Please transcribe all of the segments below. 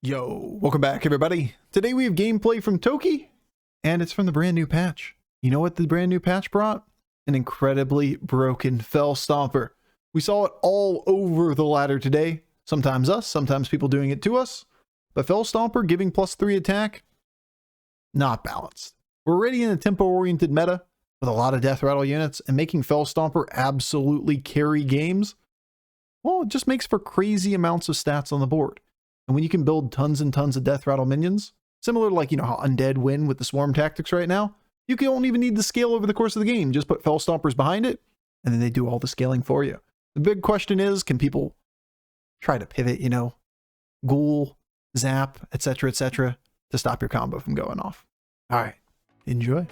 Yo, welcome back everybody. Today we have gameplay from Toki, and it's from the brand new patch. You know what the brand new patch brought? An incredibly broken Felstomper. We saw it all over the ladder today. Sometimes us, sometimes people doing it to us. But Felstomper giving +3 attack, not balanced. We're already in a tempo-oriented meta with a lot of death rattle units, and making Felstomper absolutely carry games, well, it just makes for crazy amounts of stats on the board. And when you can build tons and tons of death rattle minions, similar to like, how Undead win with the swarm tactics right now, you don't even need to scale over the course of the game. Just put Felstompers behind it, and then they do all the scaling for you. The big question is, can people try to pivot, Ghoul, Zap, etc., to stop your combo from going off? All right, enjoy.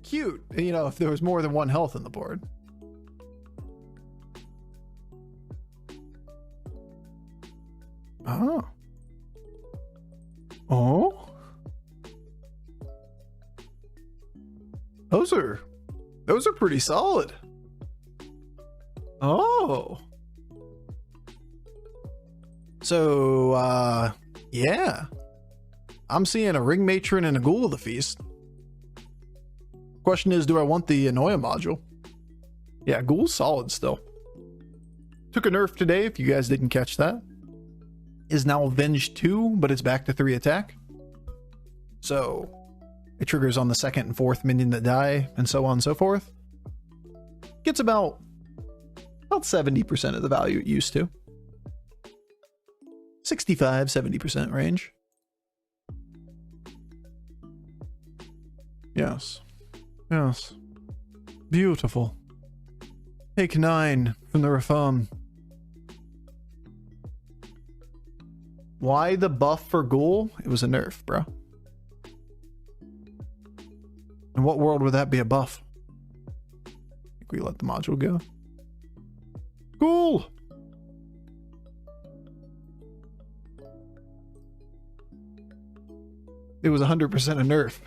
Cute, if there was more than one health on the board. Oh. Oh. Those are pretty solid. Oh. So, yeah. I'm seeing a Ring Matron and a Ghoul of the Feast. Question is, do I want the Anoia module? Yeah, Ghoul's solid still. Took a nerf today, if you guys didn't catch that. Is now Avenge 2, but it's back to 3 attack. So, it triggers on the second and fourth minion that die, and so on and so forth. Gets about 70% of the value it used to. 65-70% range. Yes. Yes. Beautiful. Take 9 from the Reform. Why the buff for Ghoul? It was a nerf, bro. In what world would that be a buff? I think we let the module go. Ghoul! It was 100% a nerf.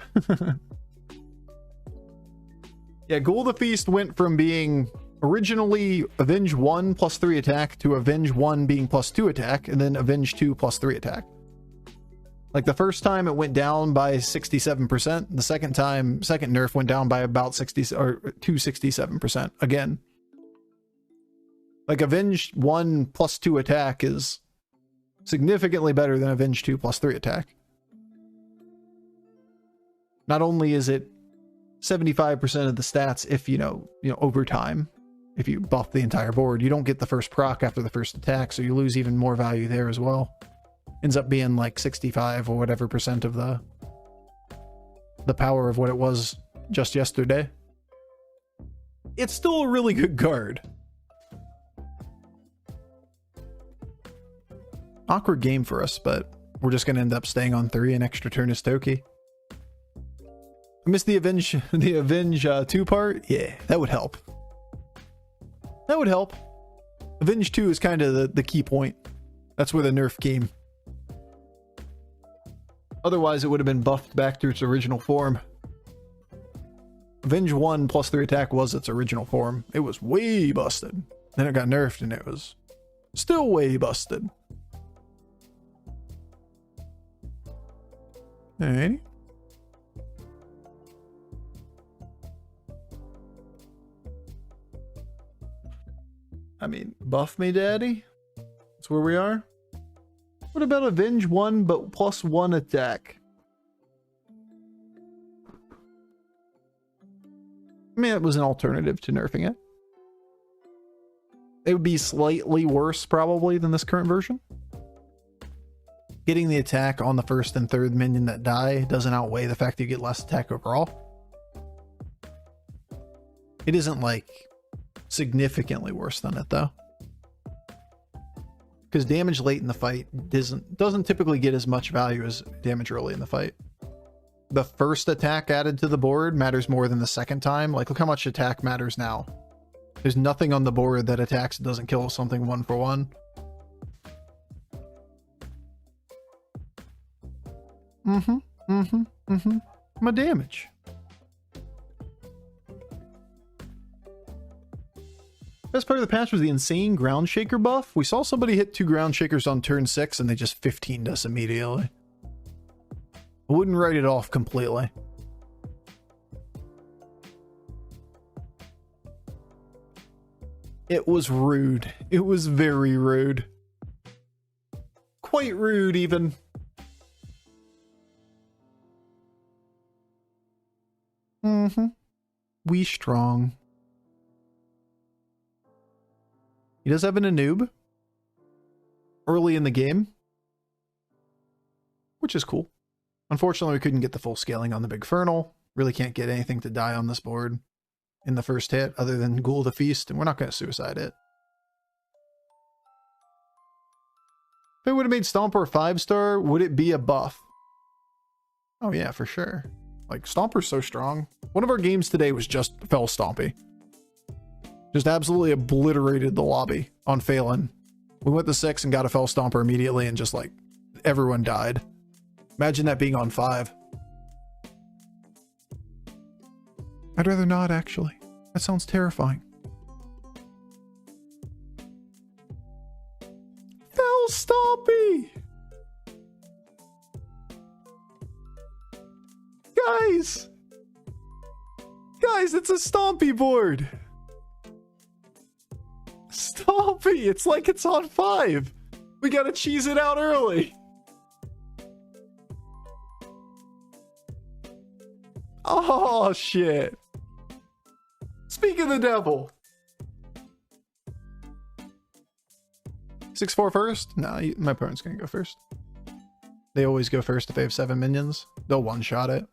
Yeah, Ghoul the Feast went from being originally Avenge 1 +3 attack to Avenge 1 being +2 attack, and then Avenge 2 +3 attack. Like the first time it went down by 67%, the second nerf went down by about 267% again. Like Avenge 1 +2 attack is significantly better than Avenge 2 +3 attack. Not only is it 75% of the stats if over time, if you buff the entire board, you don't get the first proc after the first attack, so you lose even more value there as well. Ends up being like 65 or whatever percent of the power of what it was just yesterday. It's still a really good card. Awkward game for us, but we're just going to end up staying on 3 an extra turn as Toki. I missed the Avenge 2 part. Yeah, that would help. That would help. Avenge 2 is kind of the key point. That's where the nerf came. Otherwise, it would have been buffed back to its original form. Avenge 1 +3 attack was its original form. It was way busted. Then it got nerfed and it was still way busted. Alrighty. I mean, buff me, daddy. That's where we are. What about Avenge 1 but +1 attack? I mean, it was an alternative to nerfing it. It would be slightly worse probably than this current version. Getting the attack on the first and third minion that die doesn't outweigh the fact that you get less attack overall. It isn't like significantly worse than it though. Because damage late in the fight doesn't typically get as much value as damage early in the fight. The first attack added to the board matters more than the second time. Like, look how much attack matters now. There's nothing on the board that attacks and doesn't kill something 1-for-1. My damage. Best part of the patch was the insane ground shaker buff. We saw somebody hit 2 ground shakers on turn 6 and they just 15'd us immediately. I wouldn't write it off completely. It was rude. It was very rude. Quite rude, even. We strong. He does have an Anub early in the game, which is cool. Unfortunately, we couldn't get the full scaling on the Big Fernal. Really can't get anything to die on this board in the first hit other than Ghoul to Feast, and we're not going to suicide it. If it would have made Stomper a 5-star, would it be a buff? Oh yeah, for sure. Like, Stomper's so strong. One of our games today was just Felstomper. Just absolutely obliterated the lobby on Phelan. We went to 6 and got a Felstomper immediately, and just like everyone died. Imagine that being on 5. I'd rather not, actually. That sounds terrifying. Felstomper! Guys! Guys, it's a Stompy board! Stompy! It's like it's on 5! We gotta cheese it out early! Oh, shit. Speak of the devil. 6-4 first? No, my opponent's gonna go first. They always go first if they have 7 minions. They'll one-shot it.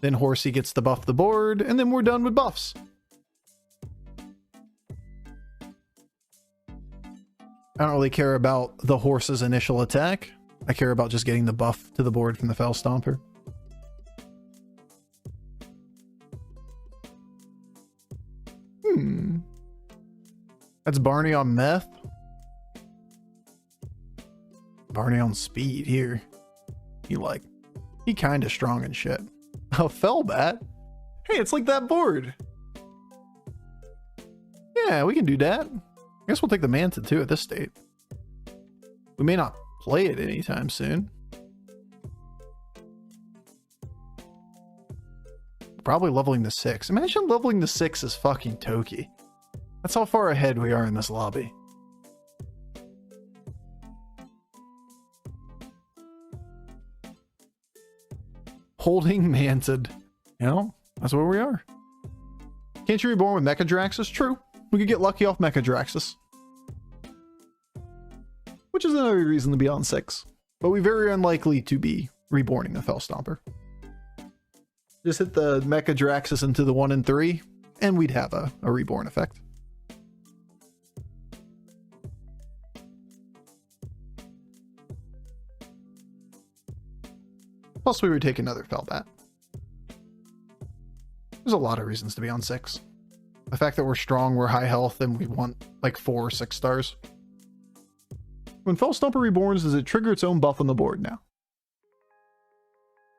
Then Horsey gets to buff the board, and then we're done with buffs. I don't really care about the horse's initial attack. I care about just getting the buff to the board from the Felstomper. That's Barney on meth. Barney on speed here. He kinda strong and shit. Oh, Firebat. Hey, it's like that board. Yeah, we can do that. I guess we'll take the Manta too at this state. We may not play it anytime soon. Probably leveling the 6. Imagine leveling the 6 as fucking Toki. That's how far ahead we are in this lobby. Holding Manted. You know, that's where we are. Can't you reborn with Mechadraxus? True. We could get lucky off Mechadraxus. Which is another reason to be on 6. But we're very unlikely to be reborning the Felstomper. Just hit the Mechadraxus into the 1 and 3, and we'd have a reborn effect. Plus, we would take another Firebat. There's a lot of reasons to be on 6. The fact that we're strong, we're high health, and we want like 4 or 6 stars. When Felstomper reborns, does it trigger its own buff on the board now?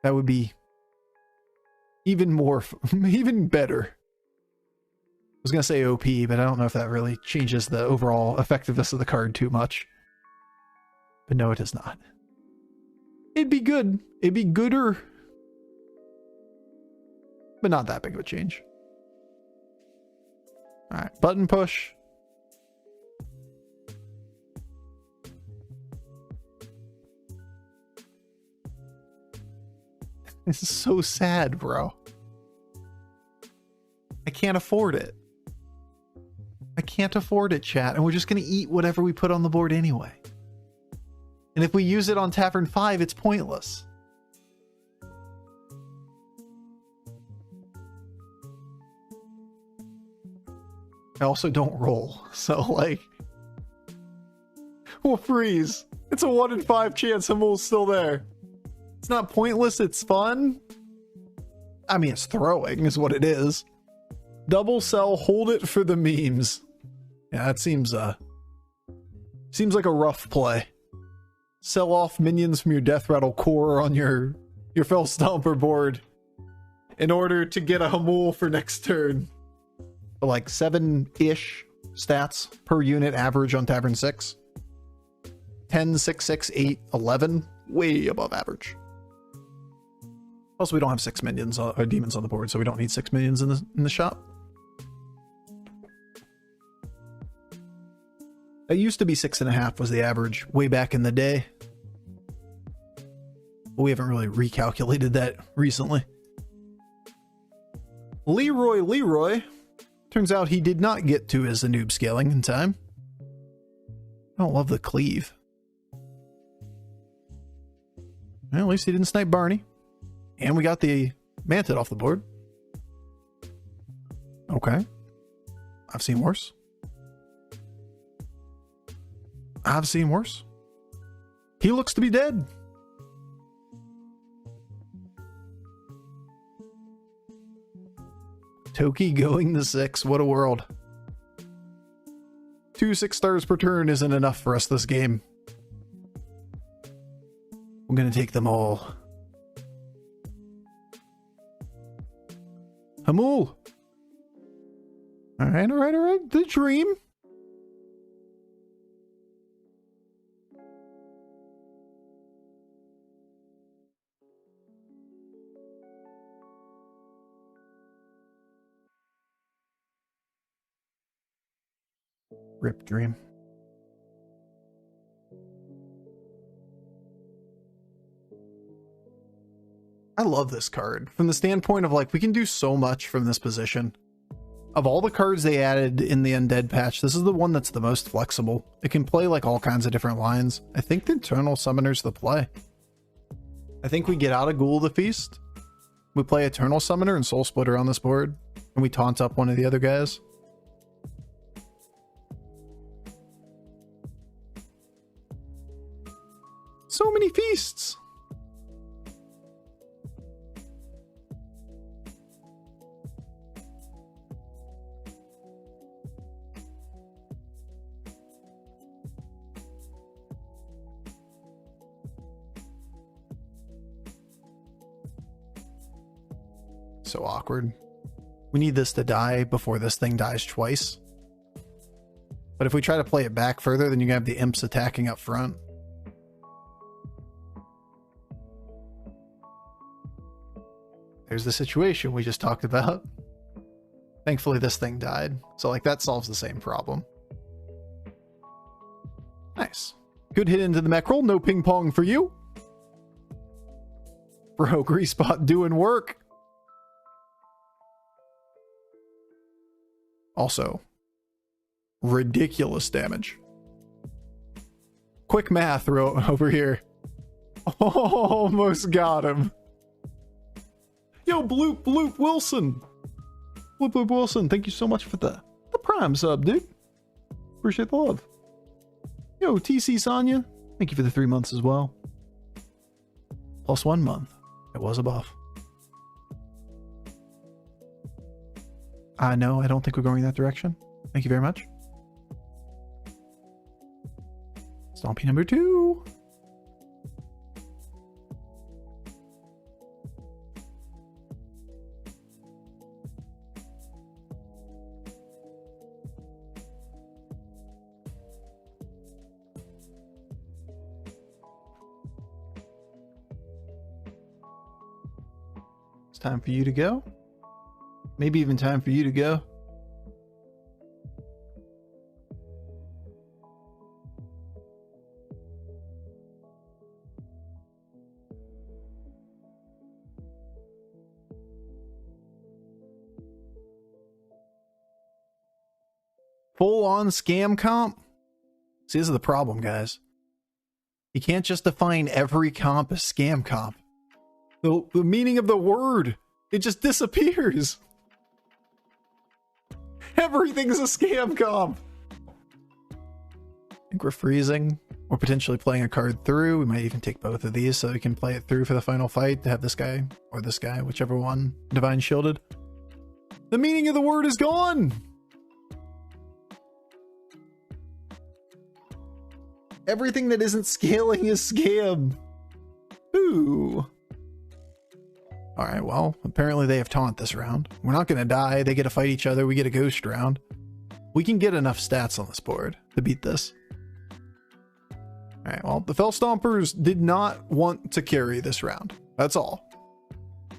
That would be even more, even better. I was going to say OP, but I don't know if that really changes the overall effectiveness of the card too much. But no, it does not. It'd be good. It'd be gooder. But not that big of a change. Alright, button push. This is so sad, bro. I can't afford it. I can't afford it, chat. And we're just going to eat whatever we put on the board anyway. And if we use it on Tavern 5, it's pointless. I also don't roll. So, like, we'll freeze. It's a 1 in 5 chance Hamul's still there. It's not pointless, it's fun. I mean, it's throwing is what it is. Double sell, hold it for the memes. Yeah, that seems like a rough play. Sell off minions from your Death Rattle core on your Felstomper board in order to get a Hamul for next turn. Like 7-ish stats per unit average on Tavern 6. 10, 6, 6, 8, 11. Way above average. Also, we don't have 6 minions or demons on the board, so we don't need 6 minions in the shop. It used to be 6.5 was the average way back in the day. But we haven't really recalculated that recently. Leroy. Turns out he did not get to his noob scaling in time. I don't love the cleave. Well, at least he didn't snipe Barney. And we got the Mantid off the board. Okay. I've seen worse. He looks to be dead. Toki going to 6. What a world. 2 6-stars per turn isn't enough for us this game. I'm going to take them all. Hamul. All right. The dream. Rip dream. I love this card from the standpoint of like we can do so much from this position. Of all the cards they added in the Undead patch, this is the one that's the most flexible. It can play like all kinds of different lines. I think the Eternal Summoner's the play. I think we get out of Ghoul the Feast. We play Eternal Summoner and Soul Splitter on this board, and we taunt up one of the other guys. So many feasts. So awkward. We need this to die before this thing dies twice. But if we try to play it back further, then you have the imps attacking up front. There's the situation we just talked about. Thankfully, this thing died. So, like, that solves the same problem. Nice. Good hit into the mech roll. No ping pong for you. Bro, Greasebot doing work. Also, ridiculous damage. Quick math over here. Almost got him. Yo, Bloop Wilson. Bloop Wilson, thank you so much for the prime sub, dude. Appreciate the love. Yo, TC Sonya, thank you for the 3 months as well. Plus 1 month. It was a buff. No, I don't think we're going that direction. Thank you very much. Stompy number 2. It's time for you to go. Maybe even time for you to go. Full-on scam comp? See, this is the problem, guys. You can't just define every comp as scam comp. The meaning of the word, it just disappears. Everything's a scam comp. I think we're freezing. We're potentially playing a card through. We might even take both of these so we can play it through for the final fight to have this guy or this guy, whichever one, divine shielded. The meaning of the word is gone. Everything that isn't scaling is scam. Ooh. All right, well, apparently they have taunt this round. We're not going to die. They get to fight each other. We get a ghost round. We can get enough stats on this board to beat this. All right, well, the Felstompers did not want to carry this round. That's all.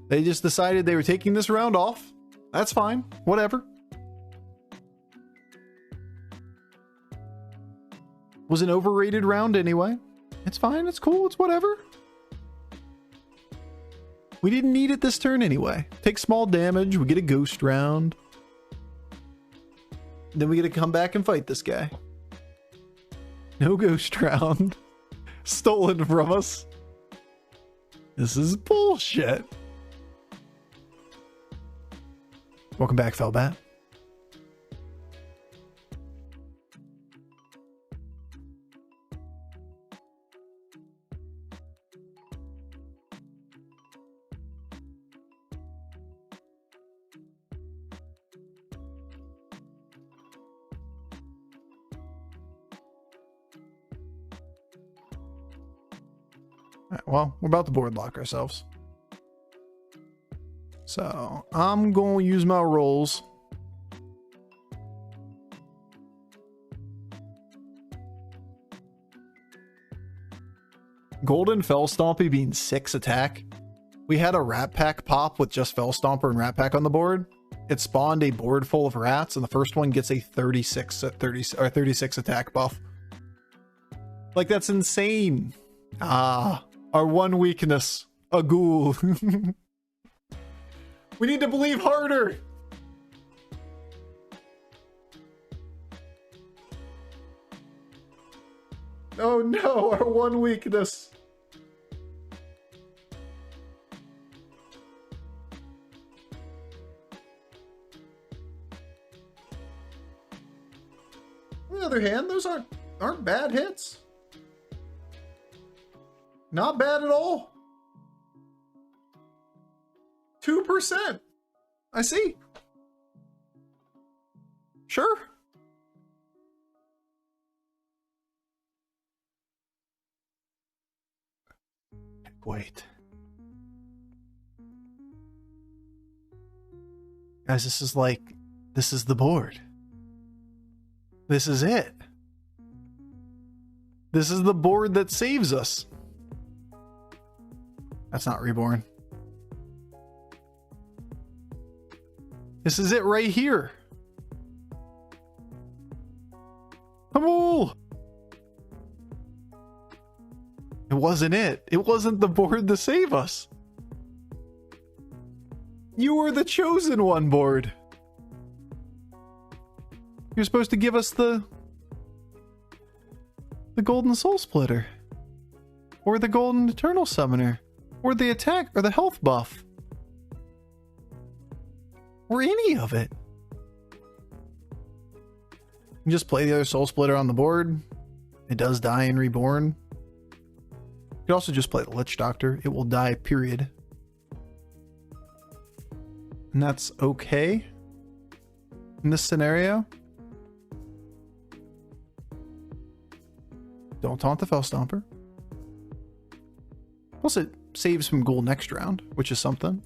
They just decided they were taking this round off. That's fine. Whatever. Was an overrated round anyway. It's fine. It's cool. It's whatever. We didn't need it this turn anyway. Take small damage. We get a ghost round. Then we get to come back and fight this guy. No ghost round. Stolen from us. This is bullshit. Welcome back, Firebat. Alright, well, we're about to board lock ourselves. So, I'm going to use my rolls. Golden Felstomper being 6 attack. We had a rat pack pop with just Felstomper and rat pack on the board. It spawned a board full of rats, and the first one gets a 36 attack buff. Like, that's insane. Ah, our one weakness, a ghoul. We need to believe harder. Oh no, our one weakness. On the other hand, those aren't bad hits. Not bad at all. 2%. I see. Sure. Wait. Guys, this is the board. This is it. This is the board that saves us. That's not reborn. This is it right here. Come on. It wasn't it. It wasn't the board to save us. You were the chosen one board. You're supposed to give us the Golden Soul Splitter. Or the Golden Eternal Summoner. Or the attack or the health buff. Or any of it. You just play the other Soul Splitter on the board. It does die in Reborn. You could also just play the Lich Doctor. It will die, period. And that's okay in this scenario. Don't taunt the Felstomper. Plus it saves from Ghoul next round, which is something.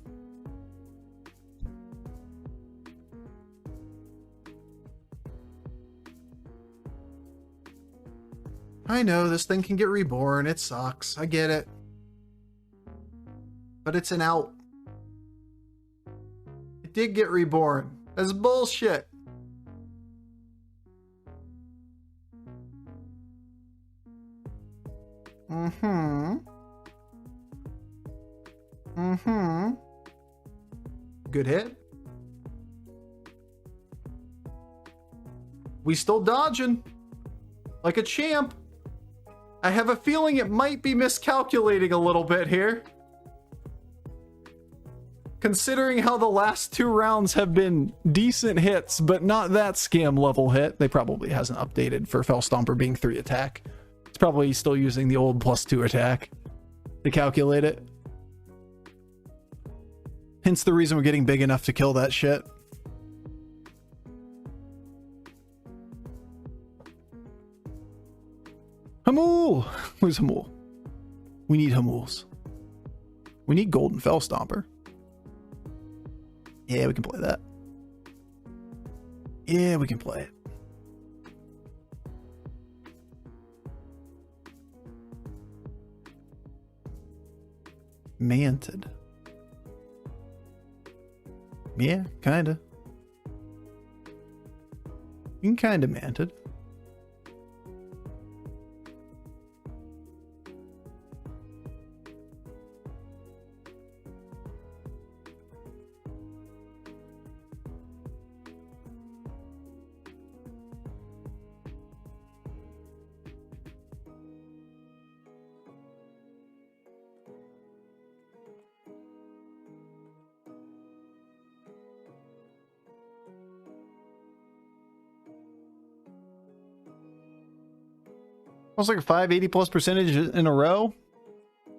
I know this thing can get reborn. It sucks. I get it. But it's an out. It did get reborn. That's bullshit. Good hit. We still dodging. Like a champ. I have a feeling it might be miscalculating a little bit here. Considering how the last 2 rounds have been decent hits, but not that scam level hit. They probably hasn't updated for Felstomper being 3 attack. It's probably still using the old +2 attack to calculate it. Hence the reason we're getting big enough to kill that shit. Hamul! Where's Hamul? We need Hamuls. We need Golden Felstomper. Yeah, we can play that. Yeah, we can play it. Manted. Yeah, kinda. You can kinda manted. Almost like a 580+% in a row.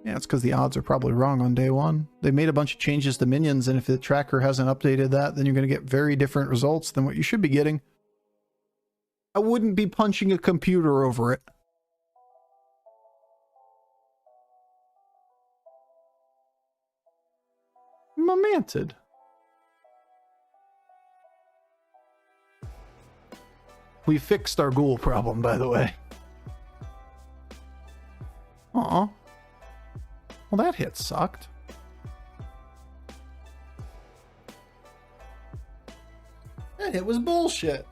Yeah, it's because the odds are probably wrong on day one. They made a bunch of changes to minions, and if the tracker hasn't updated that, then you're going to get very different results than what you should be getting. I wouldn't be punching a computer over it. Manted. We fixed our ghoul problem, by the way. Aw. Well, that hit sucked. That hit was bullshit.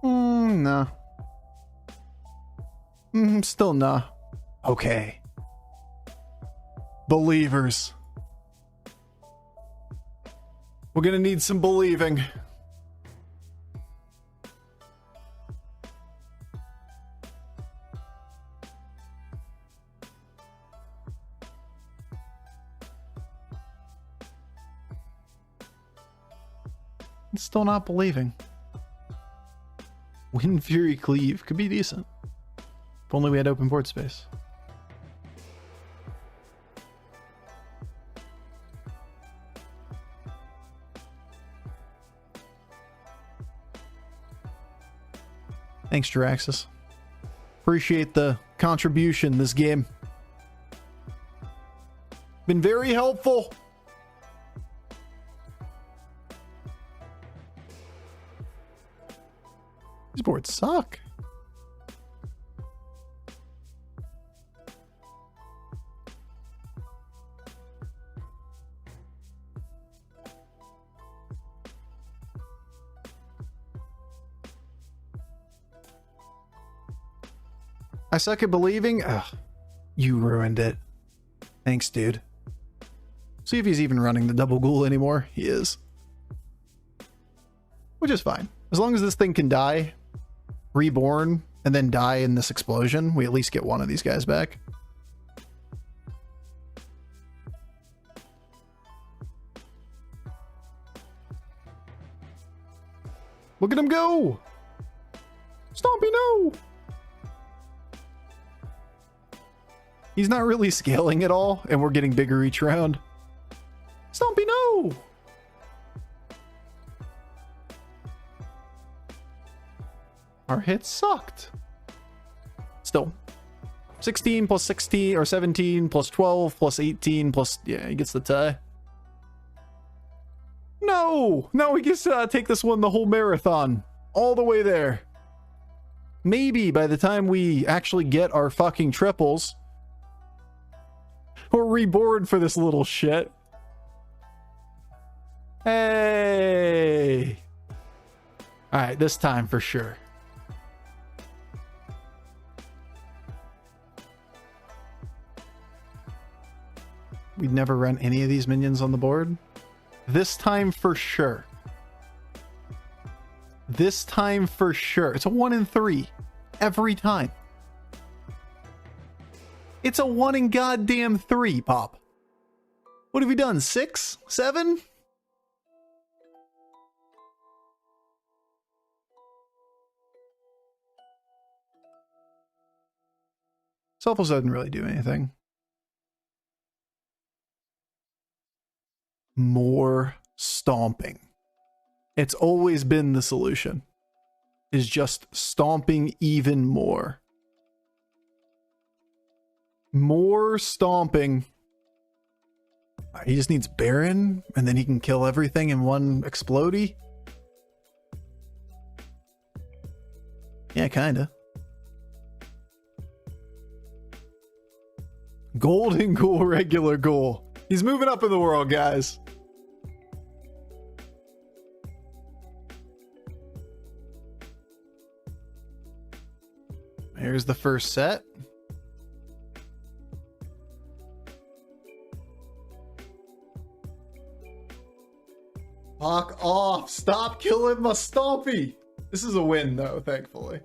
Nah. Still nah. Okay. Believers. We're gonna need some believing. I'm still not believing. Wind Fury Cleave could be decent. If only we had open board space. Thanks, Jiraxis. Appreciate the contribution this game. Been very helpful. These boards suck. I suck at believing? Ugh, you ruined it. Thanks, dude. See if he's even running the double ghoul anymore. He is. Which is fine. As long as this thing can die, reborn, and then die in this explosion, we at least get one of these guys back. Look at him go! Stompy, no! He's not really scaling at all, and we're getting bigger each round. Stompy, no! Our hits sucked. Still. 16 plus 16, or 17 plus 12 plus 18 plus... Yeah, he gets the tie. No! No, he gets to take this one the whole marathon. All the way there. Maybe by the time we actually get our fucking triples... We're reborn for this little shit. Hey! Alright, this time for sure. We'd never run any of these minions on the board. This time for sure. This time for sure. It's a 1 in 3. Every time. It's a 1 in goddamn 3, Pop. What have we done? 6? 7? Selfless doesn't really do anything. More stomping. It's always been the solution. Is just stomping even more. More stomping. He just needs Baron, and then he can kill everything in one explodey. Yeah, kinda. Golden Ghoul, regular Ghoul. He's moving up in the world, guys. Here's the first set. Fuck off. Stop killing my Stompy. This is a win, though, thankfully.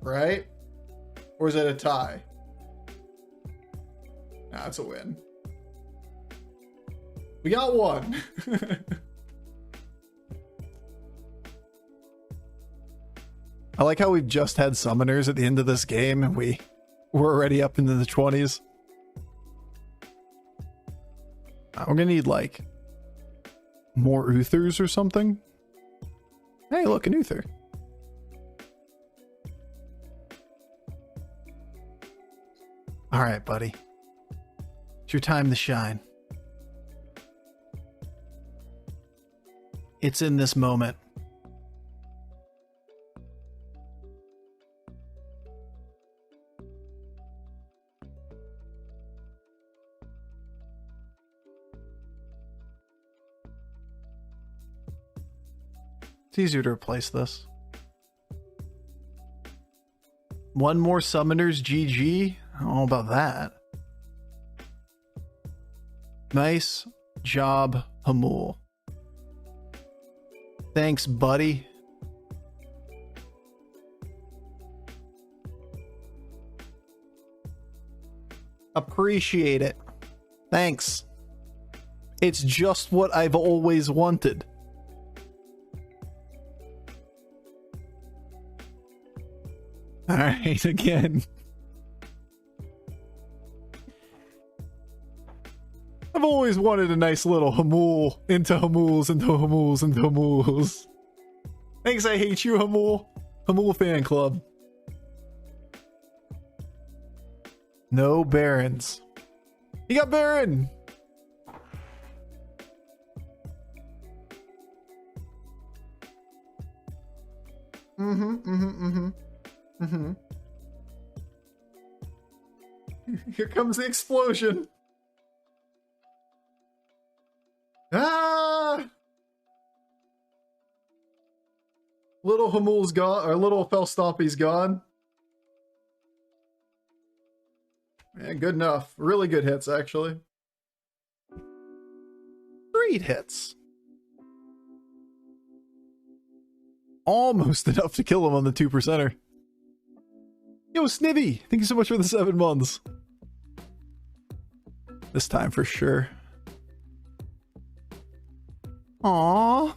Right? Or is it a tie? Nah, it's a win. We got one. I like how we've just had summoners at the end of this game and we're already up into the 20s. We're gonna need like more Uthers or something. Hey, look, an Uther. All right, buddy. It's your time to shine. It's in this moment. It's easier to replace this. One more summoners, GG. I don't know about that. Nice job, Hamul. Thanks, buddy. Appreciate it. Thanks. It's just what I've always wanted. All right, again. I've always wanted a nice little Hamul into Hamuls into Hamuls into Hamuls. Thanks, I hate you, Hamul. Hamul fan club. No Barons. You got Baron. Here comes the explosion. Ah! Little Hamul's gone, or little Felstompy's gone. Yeah, good enough. Really good hits, actually. Great hits. Almost enough to kill him on the 2%er. Yo, Snivy! Thank you so much for the 7 months. This time for sure. Aww.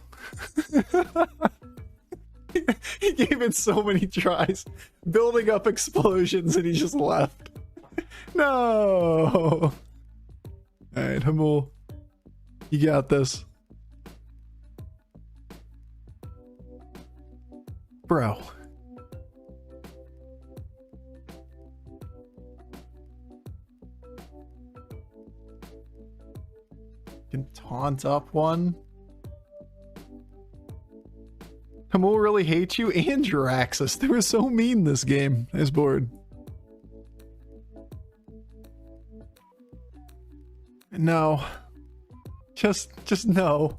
He gave it so many tries, building up explosions, and he just left. No. Alright, Hamul. You got this. Bro. Can taunt up one. Hamul really hates you and Jiraxis. They were so mean this game. I was bored. No. Just no.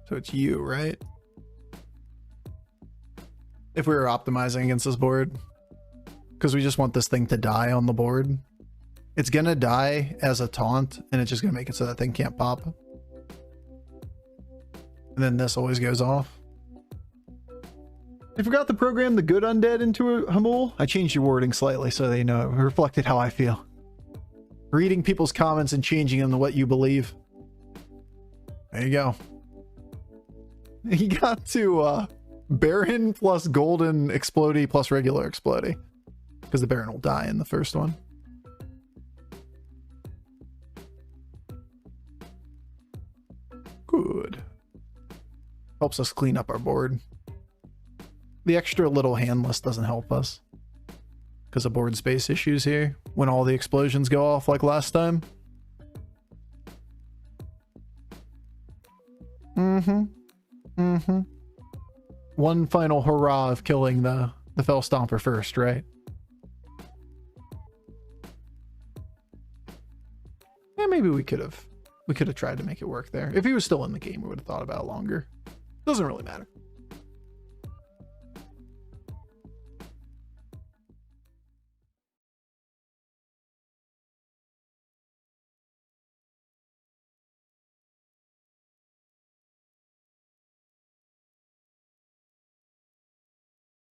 So it's you, right? if we were optimizing against this board. Because we just want this thing to die on the board. It's going to die as a taunt, and it's just going to make it so that thing can't pop. And then this always goes off. I forgot to program the good undead into a Hamul. I changed your wording slightly so they know it reflected how I feel. Reading people's comments and changing them to what you believe. There you go. He got to Baron plus Golden Explodey plus regular Explodey. Because the Baron will die in the first one. Good. Helps us clean up our board. The extra little hand list doesn't help us. Because of board space issues here. When all the explosions go off like last time. One final hurrah of killing the Felstomper first, right? Yeah, maybe we could have tried to make it work there. If he was still in the game, we would have thought about it longer. Doesn't really matter.